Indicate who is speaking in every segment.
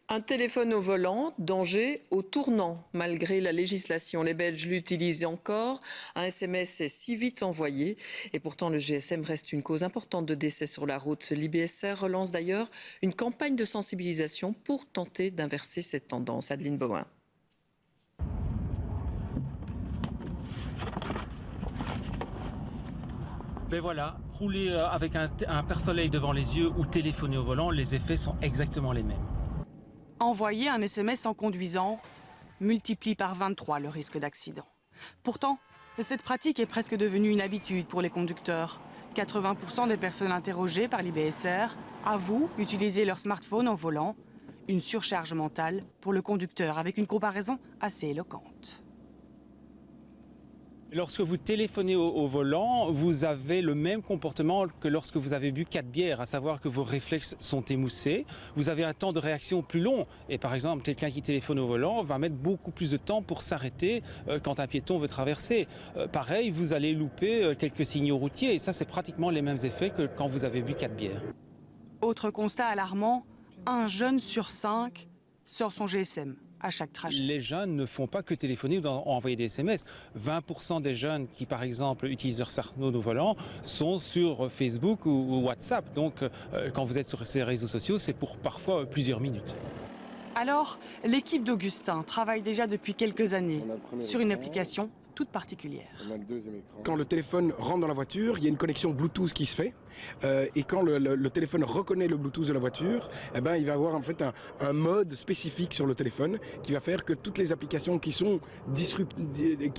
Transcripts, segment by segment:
Speaker 1: Un téléphone au volant, danger au tournant. Malgré la législation, les Belges l'utilisent encore. Un SMS est si vite envoyé. Et pourtant, le GSM reste une cause importante de décès sur la route. L'IBSR relance d'ailleurs une campagne de sensibilisation pour tenter d'inverser cette tendance. Adeline Bohin.
Speaker 2: Ben voilà, rouler avec un pare-soleil devant les yeux ou téléphoner au volant, les effets sont exactement les mêmes.
Speaker 3: Envoyer un SMS en conduisant multiplie par 23 le risque d'accident. Pourtant, cette pratique est presque devenue une habitude pour les conducteurs. 80% des personnes interrogées par l'IBSR avouent utiliser leur smartphone en volant. Une surcharge mentale pour le conducteur, avec une comparaison assez éloquente.
Speaker 2: Lorsque vous téléphonez au volant, vous avez le même comportement que lorsque vous avez bu 4 bières, à savoir que vos réflexes sont émoussés. Vous avez un temps de réaction plus long. Et par exemple, quelqu'un qui téléphone au volant va mettre beaucoup plus de temps pour s'arrêter quand un piéton veut traverser. Pareil, vous allez louper quelques signaux routiers. Et ça, c'est pratiquement les mêmes effets que quand vous avez bu 4 bières.
Speaker 3: Autre constat alarmant, 1 jeune sur 5 sort son GSM à chaque trajet.
Speaker 2: Les jeunes ne font pas que téléphoner ou envoyer des SMS. 20% des jeunes qui, par exemple, utilisent leur smartphone au volant sont sur Facebook ou WhatsApp. Donc, quand vous êtes sur ces réseaux sociaux, c'est pour parfois plusieurs minutes.
Speaker 3: Alors, l'équipe d'Augustin travaille déjà depuis quelques années sur une application toute particulière.
Speaker 4: Quand le téléphone rentre dans la voiture, il y a une connexion Bluetooth qui se fait. Et quand le téléphone reconnaît le Bluetooth de la voiture, il va y avoir en fait un mode spécifique sur le téléphone qui va faire que toutes les applications qui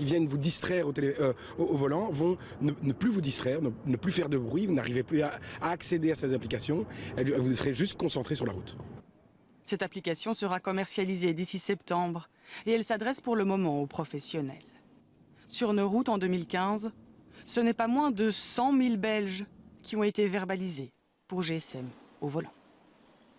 Speaker 4: viennent vous distraire au volant vont ne plus vous distraire, ne plus faire de bruit, vous n'arrivez plus à accéder à ces applications, vous serez juste concentré sur la route.
Speaker 3: Cette application sera commercialisée d'ici septembre et elle s'adresse pour le moment aux professionnels. Sur nos routes en 2015, ce n'est pas moins de 100 000 Belges qui ont été verbalisés pour GSM au volant.